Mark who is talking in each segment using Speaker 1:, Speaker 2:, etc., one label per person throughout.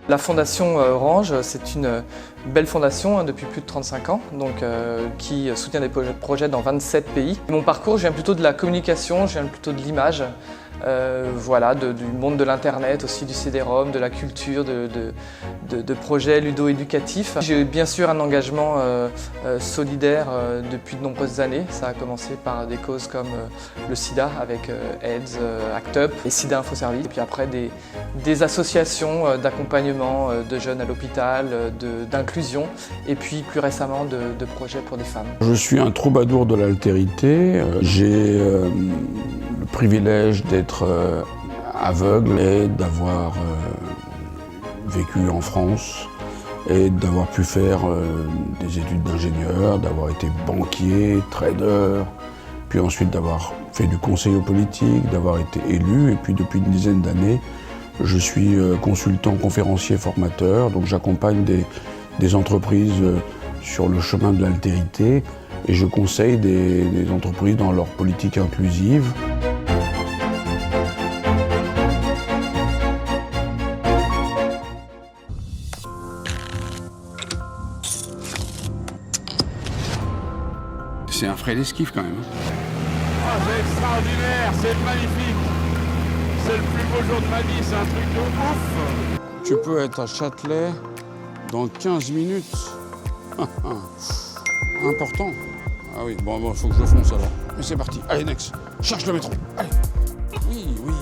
Speaker 1: La fondation Orange, c'est une belle fondation depuis plus de 35 ans, qui soutient des projets dans 27 pays. Mon parcours, je viens plutôt de la communication, je viens plutôt de l'image. Du monde de l'internet, aussi du CD-ROM, de la culture, de projets ludo-éducatifs. J'ai bien sûr un engagement solidaire depuis de nombreuses années. Ça a commencé par des causes comme le sida avec AIDS, ACT UP et SIDA Info Service. Et puis après des associations d'accompagnement de jeunes à l'hôpital, d'inclusion et puis plus récemment de projets pour des femmes.
Speaker 2: Je suis un troubadour de l'altérité. J'ai le privilège d'être aveugle et d'avoir vécu en France et d'avoir pu faire des études d'ingénieur, d'avoir été banquier, trader, puis ensuite d'avoir fait du conseil aux politiques, d'avoir été élu, et puis depuis une dizaine d'années, je suis consultant, conférencier, formateur, donc j'accompagne des entreprises sur le chemin de l'altérité et je conseille des entreprises dans leur politique inclusive. C'est un frais d'esquive quand même.
Speaker 3: Oh, c'est extraordinaire, c'est magnifique. C'est le plus beau jour de ma vie, c'est un truc de ouf.
Speaker 2: Tu peux être à Châtelet dans 15 minutes. Important. Ah oui, bon, faut que je le fonce alors. Mais c'est parti. Allez, next. Cherche le métro. Allez. Oui.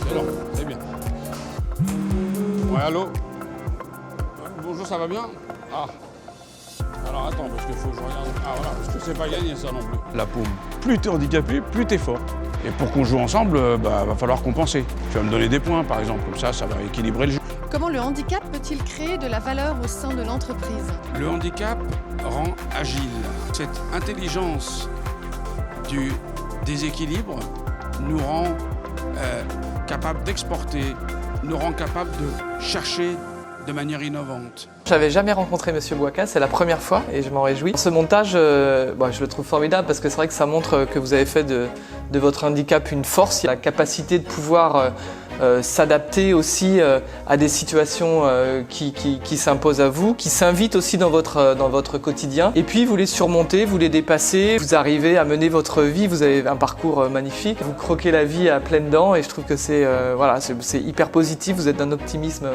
Speaker 2: C'est long, c'est bien. Ouais, allô? Bonjour, ça va bien? Ah. Alors attends, parce qu'il faut que je regarde. Ah voilà, parce que c'est pas gagné ça non plus. La paume. Plus t'es handicapé, plus t'es fort. Et pour qu'on joue ensemble, va falloir compenser. Tu vas me donner des points par exemple, comme ça va équilibrer le jeu.
Speaker 4: Comment le handicap peut-il créer de la valeur au sein de l'entreprise?
Speaker 2: Le handicap rend agile. Cette intelligence du déséquilibre nous rend capable d'exporter, nous rend capable de chercher de manière innovante.
Speaker 1: J'avais jamais rencontré Monsieur Bouaka, c'est la première fois et je m'en réjouis. Ce montage, je le trouve formidable parce que c'est vrai que ça montre que vous avez fait de votre handicap une force, la capacité de pouvoir s'adapter aussi à des situations qui s'imposent à vous, qui s'invitent aussi dans votre quotidien. Et puis vous les surmontez, vous les dépassez, vous arrivez à mener votre vie, vous avez un parcours magnifique, vous croquez la vie à pleines dents et je trouve que c'est hyper positif, vous êtes d'un optimisme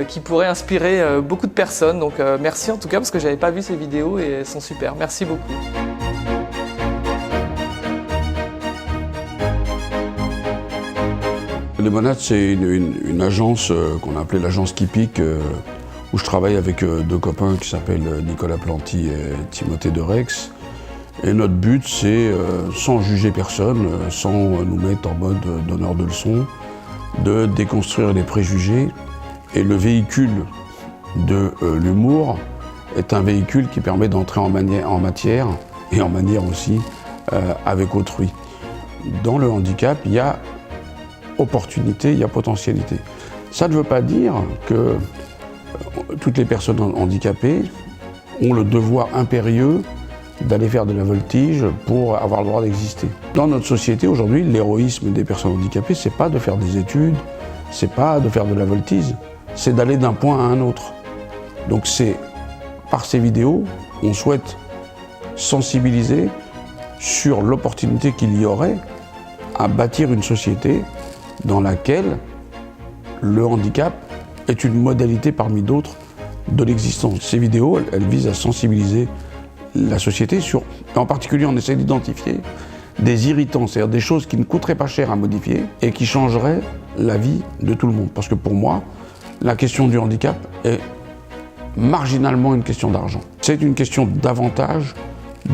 Speaker 1: qui pourrait inspirer beaucoup de personnes. Donc merci en tout cas parce que j'avais pas vu ces vidéos et elles sont super. Merci beaucoup.
Speaker 2: Les Monades, c'est une agence qu'on a appelée l'agence Kipik, où je travaille avec deux copains qui s'appellent Nicolas Planty et Timothée de Rex. Et notre but, c'est, sans juger personne, sans nous mettre en mode donneur de leçons, de déconstruire les préjugés. Et le véhicule de l'humour est un véhicule qui permet d'entrer en matière et en manière aussi avec autrui. Dans le handicap, il y a opportunité, il y a potentialité. Ça ne veut pas dire que toutes les personnes handicapées ont le devoir impérieux d'aller faire de la voltige pour avoir le droit d'exister. Dans notre société aujourd'hui, l'héroïsme des personnes handicapées, c'est pas de faire des études, c'est pas de faire de la voltige, c'est d'aller d'un point à un autre. Donc par ces vidéos, on souhaite sensibiliser sur l'opportunité qu'il y aurait à bâtir une société dans laquelle le handicap est une modalité parmi d'autres de l'existence. Ces vidéos, elles visent à sensibiliser la société sur, en particulier on essaie d'identifier des irritants, c'est-à-dire des choses qui ne coûteraient pas cher à modifier et qui changeraient la vie de tout le monde. Parce que pour moi, la question du handicap est marginalement une question d'argent. C'est une question davantage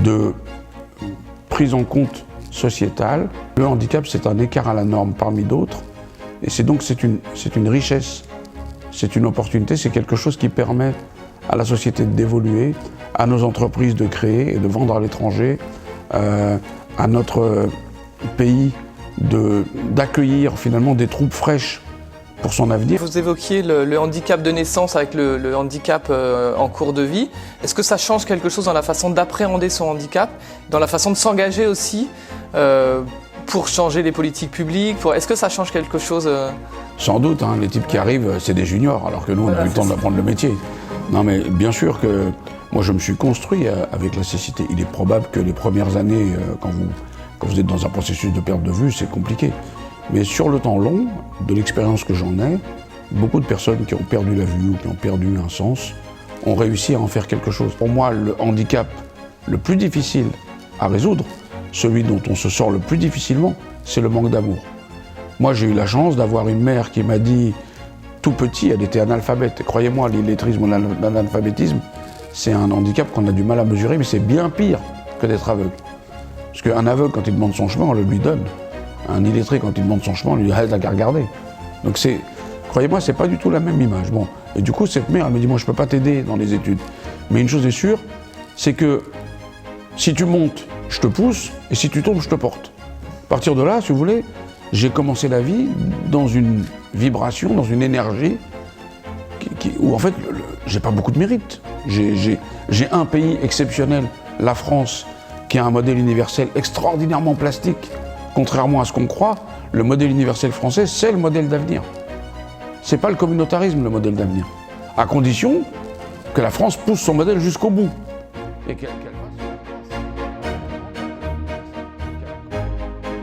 Speaker 2: de prise en compte sociétale. Le handicap, c'est un écart à la norme parmi d'autres. Et c'est une richesse, c'est une opportunité, c'est quelque chose qui permet à la société d'évoluer, à nos entreprises de créer et de vendre à l'étranger, à notre pays d'accueillir finalement des troupes fraîches pour son avenir.
Speaker 1: Vous évoquiez le handicap de naissance avec le handicap en cours de vie. Est-ce que ça change quelque chose dans la façon d'appréhender son handicap, dans la façon de s'engager aussi pour changer les politiques publiques. Est-ce que ça change quelque chose
Speaker 2: Sans doute, hein, les types qui arrivent, c'est des juniors, alors que nous, on a eu le temps d'apprendre le métier. Non, mais bien sûr que moi, je me suis construit avec la cécité. Il est probable que les premières années, quand vous êtes dans un processus de perte de vue, c'est compliqué. Mais sur le temps long, de l'expérience que j'en ai, beaucoup de personnes qui ont perdu la vue ou qui ont perdu un sens ont réussi à en faire quelque chose. Pour moi, le handicap le plus difficile à résoudre, celui dont on se sort le plus difficilement, c'est le manque d'amour. Moi, j'ai eu la chance d'avoir une mère qui m'a dit, tout petit, elle était analphabète. Et croyez-moi, l'illettrisme ou l'analphabétisme, c'est un handicap qu'on a du mal à mesurer, mais c'est bien pire que d'être aveugle. Parce qu'un aveugle, quand il demande son chemin, on le lui donne. Un illettré, quand il demande son chemin, on lui dit « reste à regarder ». Donc c'est, croyez-moi, c'est pas du tout la même image. Bon. Et du coup, cette mère, elle me dit « moi, je peux pas t'aider dans les études ». Mais une chose est sûre, c'est que si tu montes, je te pousse, et si tu tombes, je te porte. À partir de là, si vous voulez, j'ai commencé la vie dans une vibration, dans une énergie, où en fait, j'ai pas beaucoup de mérite. J'ai un pays exceptionnel, la France, qui a un modèle universel extraordinairement plastique. Contrairement à ce qu'on croit, le modèle universel français, c'est le modèle d'avenir. C'est pas le communautarisme, le modèle d'avenir. À condition que la France pousse son modèle jusqu'au bout. Et